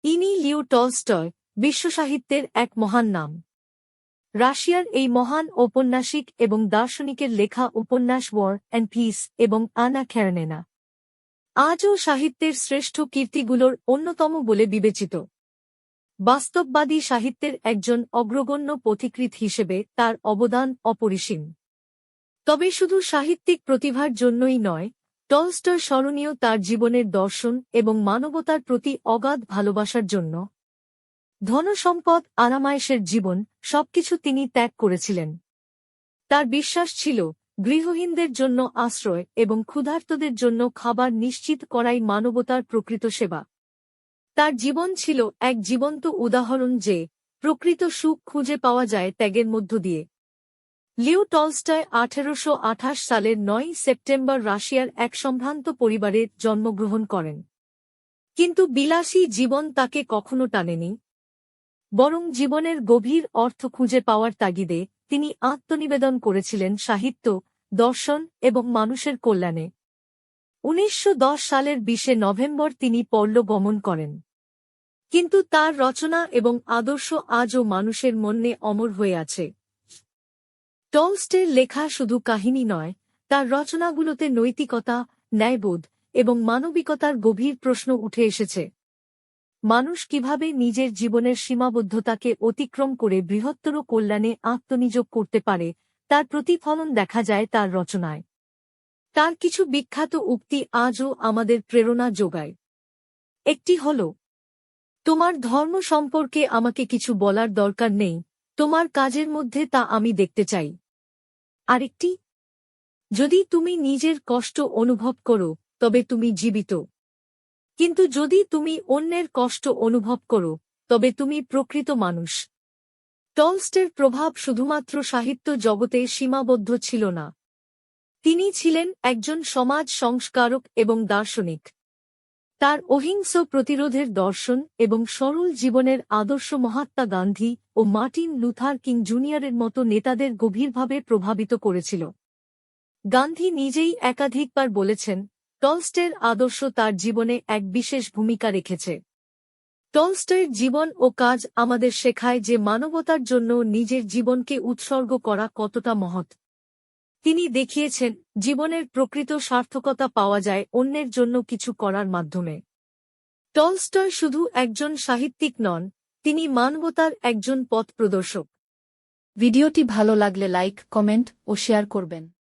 ইনি Leo Tolstoy, বিশ্বসাহিত্যের এক মহান নাম। রাশিয়ার এই মহান ঔপন্যাসিক এবং দার্শনিকের লেখা উপন্যাস ওয়ার অ্যান্ড পিস এবং আনা ক্যারেনিনা আজও সাহিত্যের শ্রেষ্ঠ কীর্তিগুলোর অন্যতম বলে বিবেচিত। বাস্তববাদী সাহিত্যের একজন অগ্রগণ্য পথিকৃৎ হিসেবে তার অবদান অপরিসীম। তবে শুধু সাহিত্যিক প্রতিভার জন্যই নয়, টলস্টয় স্মরণীয় তার জীবনের দর্শন এবং মানবতার প্রতি অগাধ ভালোবাসার জন্য। ধনসম্পদ, আরামায়েশের জীবন, সবকিছু তিনি ত্যাগ করেছিলেন। তার বিশ্বাস ছিল, গৃহহীনদের জন্য আশ্রয় এবং ক্ষুধার্তদের জন্য খাবার নিশ্চিত করাই মানবতার প্রকৃত সেবা। তার জীবন ছিল এক জীবন্ত উদাহরণ যে, প্রকৃত সুখ খুঁজে পাওয়া যায় ত্যাগের মধ্য দিয়ে। লিও টলস্টয় 1828 সালের 9 সেপ্টেম্বর রাশিয়ার এক সম্ভ্রান্ত পরিবারে জন্মগ্রহণ করেন। কিন্তু বিলাসী জীবন তাকে কখনো টানেনি। বরং জীবনের গভীর অর্থ খুঁজে পাওয়ার তাগিদে তিনি আত্মনিবেদন করেছিলেন সাহিত্য, দর্শন এবং মানুষের কল্যাণে। 1910 সালের 20 নভেম্বর তিনি পরলোক গমন করেন। কিন্তু তার রচনা এবং আদর্শ আজও মানুষের মনে অমর হয়ে আছে। টলস্টয়ের লেখা শুধু কাহিনী নয়, তার রচনাগুলোতে নৈতিকতা, ন্যায়বোধ এবং মানবিকতার গভীর প্রশ্ন উঠে এসেছে। মানুষ কিভাবে নিজের জীবনের সীমাবদ্ধতাকে অতিক্রম করে বৃহত্তর কল্যাণে আত্মনিয়োগ করতে পারে, তার প্রতিফলন দেখা যায় তার রচনায়। তার কিছু বিখ্যাত উক্তি আজও আমাদের প্রেরণা যোগায়। একটি হল, তোমার ধর্ম সম্পর্কে আমাকে কিছু বলার দরকার নেই, তোমার কাজের মধ্যে তা আমি দেখতে চাই। আরেকটি, যদি তুমি নিজের কষ্ট অনুভব করো, তবে তুমি জীবিত। কিন্তু যদি তুমি অন্যের কষ্ট অনুভব করো, তবে তুমি প্রকৃত মানুষ। টলস্টয়ের প্রভাব শুধুমাত্র সাহিত্য জগতে সীমাবদ্ধ ছিল না। তিনি ছিলেন একজন সমাজ সংস্কারক এবং দার্শনিক। তার অহিংস প্রতিরোধের দর্শন এবং সরল জীবনের আদর্শ মহাত্মা গান্ধী ও মার্টিন লুথার কিং জুনিয়রের মতো নেতাদের গভীরভাবে প্রভাবিত করেছিল। গান্ধী নিজেই একাধিকবার বলেছেন, টলস্টয়ের আদর্শ তার জীবনে এক বিশেষ ভূমিকা রেখেছে। টলস্টয়ের জীবন ও কাজ আমাদের শেখায় যে মানবতার জন্য নিজের জীবনকে উৎসর্গ করা কতটা মহৎ। তিনি দেখিয়েছেন, জীবনের প্রকৃত সার্থকতা পাওয়া যায় অন্যের জন্য কিছু করার মাধ্যমে। টলস্টয় শুধু একজন সাহিত্যিক নন, তিনি মানবতার একজন পথ প্রদর্শক। ভিডিওটি ভালো লাগলে লাইক, কমেন্ট ও শেয়ার করবেন।